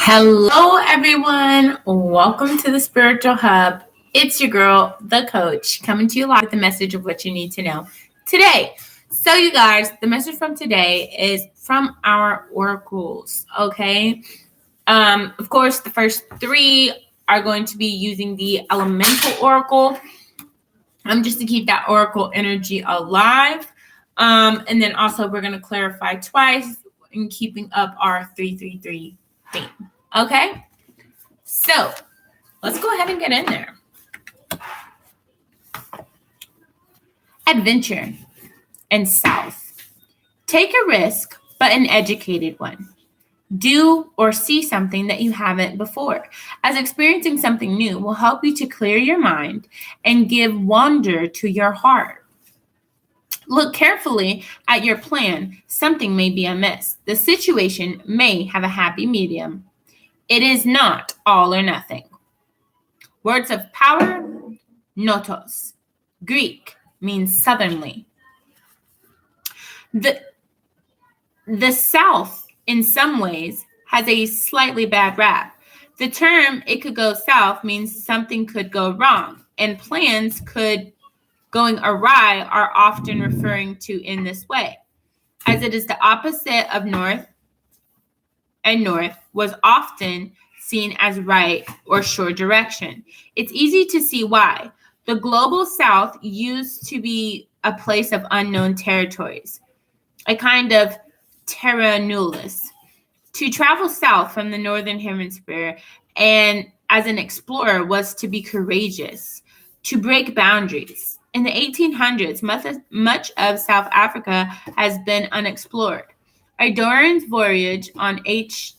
Hello, everyone. Welcome to the Spiritual Hub. It's your girl, the coach, coming to you live with the message of what you need to know today. So, you guys, the message from today is from our oracles. Okay. Of course, the first three are going to be using the elemental oracle. Just to keep that oracle energy alive. And then also we're going to clarify twice in keeping up our 333 theme. Okay, so let's go ahead and get in there. Adventure and south. Take a risk, but an educated one. Do or see something that you haven't before, as experiencing something new will help you to clear your mind and give wonder to your heart. Look carefully at your plan. Something may be amiss. The situation may have a happy medium. It is not all or nothing. Words of power, notos. Greek means southernly. The South, in some ways, has a slightly bad rap. The term "it could go south" means something could go wrong, and plans going awry are often referring to in this way, as it is the opposite of north, and north was often seen as right or sure direction. It's easy to see why. The global South used to be a place of unknown territories, a kind of terra nullius. To travel south from the northern hemisphere and as an explorer was to be courageous, to break boundaries. In the 1800s, much of South Africa has been unexplored. Doran's voyage on HMAS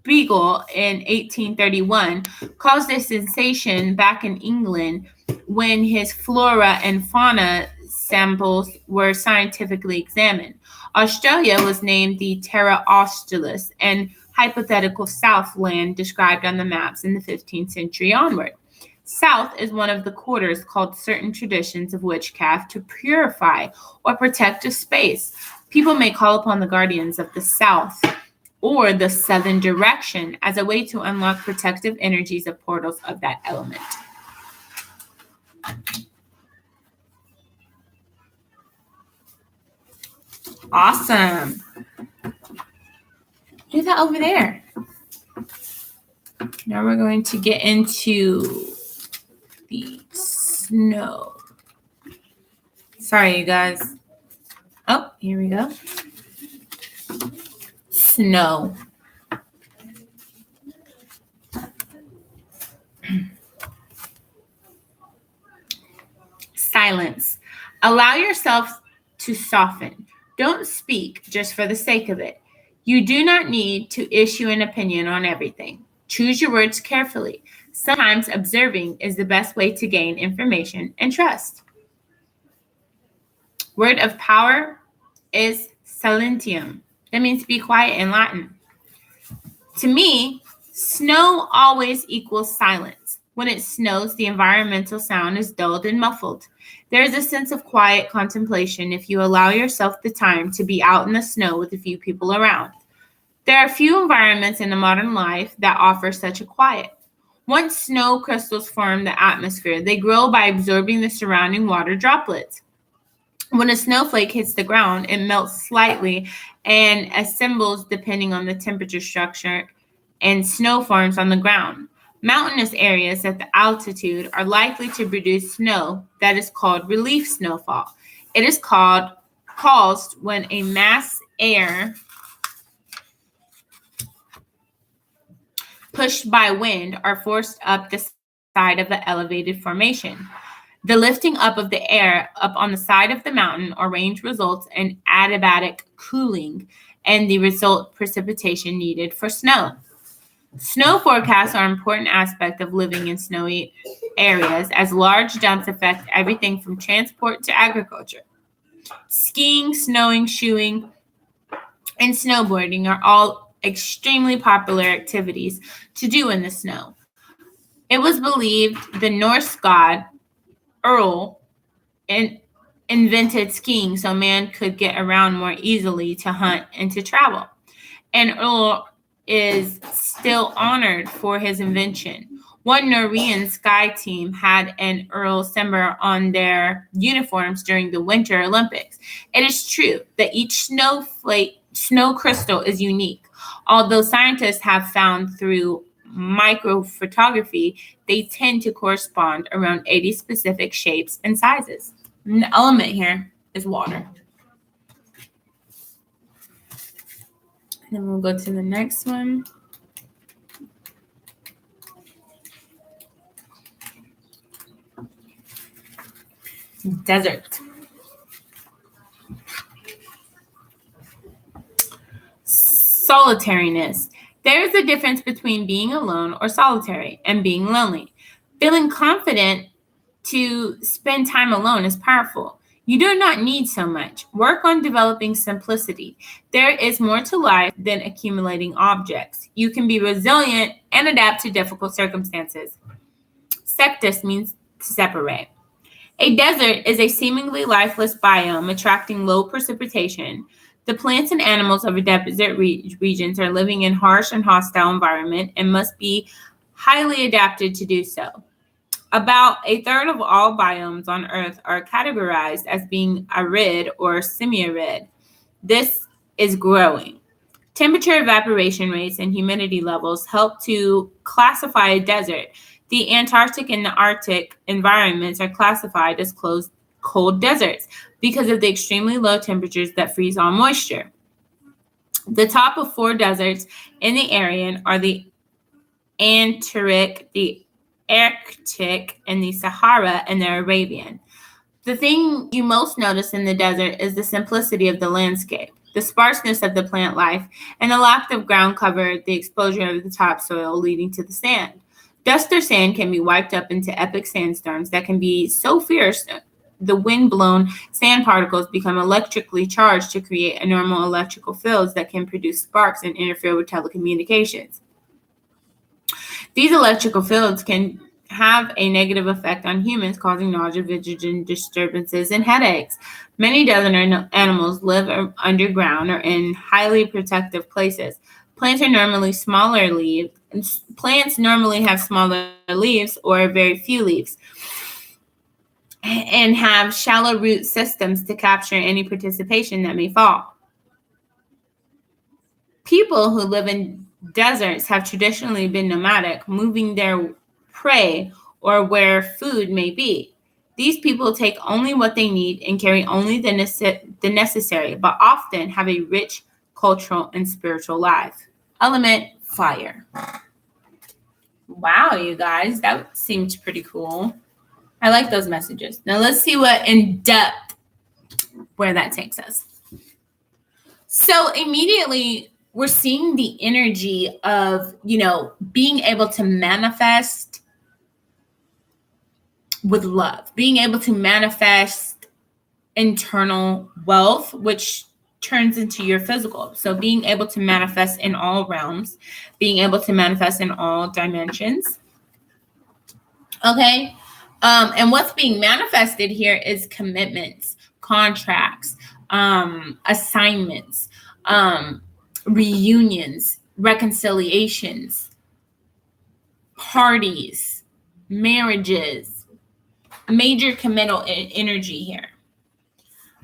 Beagle in 1831 caused a sensation back in England when his flora and fauna samples were scientifically examined. Australia was named the Terra Australis, and hypothetical Southland described on the maps in the 15th century onward. South is one of the quarters called certain traditions of witchcraft to purify or protect a space. People may call upon the guardians of the South or the southern direction as a way to unlock protective energies of portals of that element. Awesome. Do that over there. Now we're going to get into the snow. Sorry, you guys. Oh, here we go. Snow. Silence. Allow yourself to soften. Don't speak just for the sake of it. You do not need to issue an opinion on everything. Choose your words carefully. Sometimes observing is the best way to gain information and trust. Word of power is silentium. That means be quiet in Latin. To me, snow always equals silence. When it snows, the environmental sound is dulled and muffled. There is a sense of quiet contemplation if you allow yourself the time to be out in the snow with a few people around. There are few environments in the modern life that offer such a quiet. Once snow crystals form the atmosphere, they grow by absorbing the surrounding water droplets. When a snowflake hits the ground, it melts slightly and assembles depending on the temperature structure, and snow forms on the ground. Mountainous areas at the altitude are likely to produce snow that is called relief snowfall. It is caused when a mass air pushed by wind are forced up the side of the elevated formation. The lifting up of the air up on the side of the mountain or range results in adiabatic cooling and the result precipitation needed for snow. Snow forecasts are an important aspect of living in snowy areas as large dumps affect everything from transport to agriculture. Skiing, snowing, shoeing, and snowboarding are all extremely popular activities to do in the snow. It was believed the Norse god Earl invented skiing so man could get around more easily to hunt and to travel. and Earl is still honored for his invention. One Norwegian sky team had an Earl symbol on their uniforms during the Winter Olympics. It is true that each snow crystal is unique. Although scientists have found through microphotography, they tend to correspond around 80 specific shapes and sizes. The element here is water. And then we'll go to the next one. Desert. Solitariness. There is a difference between being alone or solitary and being lonely. Feeling confident to spend time alone is powerful. You do not need so much. Work on developing simplicity. There is more to life than accumulating objects. You can be resilient and adapt to difficult circumstances. Sectus means to separate. A desert is a seemingly lifeless biome attracting low precipitation. The plants and animals of a desert regions are living in harsh and hostile environment and must be highly adapted to do so. About a third of all biomes on Earth are categorized as being arid or semi-arid. This is growing. Temperature, evaporation rates, and humidity levels help to classify a desert. The Antarctic and the Arctic environments are classified as cold deserts because of the extremely low temperatures that freeze all moisture. The top of 4 deserts in the area are the Antarctic, the Arctic, and the Sahara and the Arabian. The thing you most notice in the desert is the simplicity of the landscape, the sparseness of the plant life, and the lack of ground cover, the exposure of the topsoil leading to the sand. Dust or sand can be wiped up into epic sandstorms that can be so fierce the wind-blown sand particles become electrically charged to create abnormal electrical fields that can produce sparks and interfere with telecommunications. These electrical fields can have a negative effect on humans, causing nausea, vision disturbances, and headaches. Many desert animals live underground or in highly protected places. Plants normally have smaller leaves or very few leaves, and have shallow root systems to capture any precipitation that may fall. People who live in deserts have traditionally been nomadic, moving their prey or where food may be. These people take only what they need and carry only the necessary, but often have a rich cultural and spiritual life. Element, fire. Wow, you guys, that seemed pretty cool. I like those messages. Now let's see what in depth where that takes us. So immediately we're seeing the energy of, being able to manifest with love, being able to manifest internal wealth, which turns into your physical. So being able to manifest in all realms, being able to manifest in all dimensions. Okay. And what's being manifested here is commitments, contracts, assignments, reunions, reconciliations, parties, marriages, major committal energy here.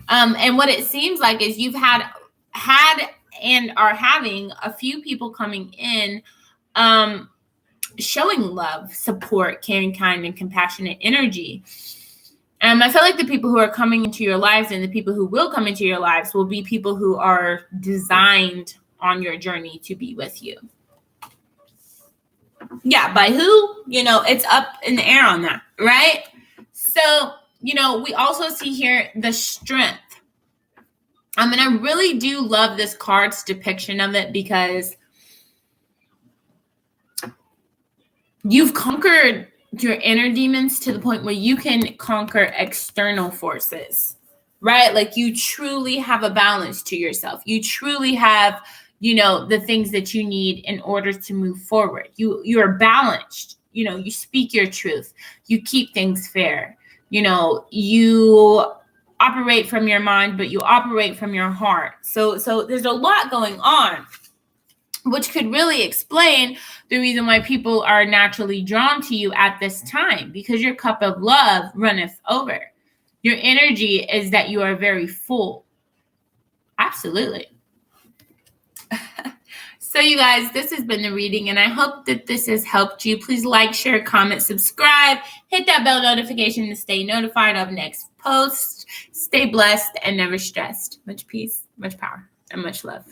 And what it seems like is you've had and are having a few people coming in, showing love, support, caring, kind, and compassionate energy. I feel like the people who are coming into your lives and the people who will come into your lives will be people who are designed on your journey to be with you. Yeah, by who? It's up in the air on that, right? So, we also see here the strength. And I really do love this card's depiction of it because you've conquered your inner demons to the point where you can conquer external forces, right? Like you truly have a balance to yourself. You truly have, the things that you need in order to move forward. You're balanced. You speak your truth. You keep things fair. You operate from your mind, but you operate from your heart. So there's a lot going on. which could really explain the reason why people are naturally drawn to you at this time, because your cup of love runneth over. Your energy is that you are very full. Absolutely. So you guys, this has been the reading, and I hope that this has helped you. Please like, share, comment, subscribe, hit that bell notification to stay notified of next posts. Stay blessed and never stressed. Much peace, much power, and much love.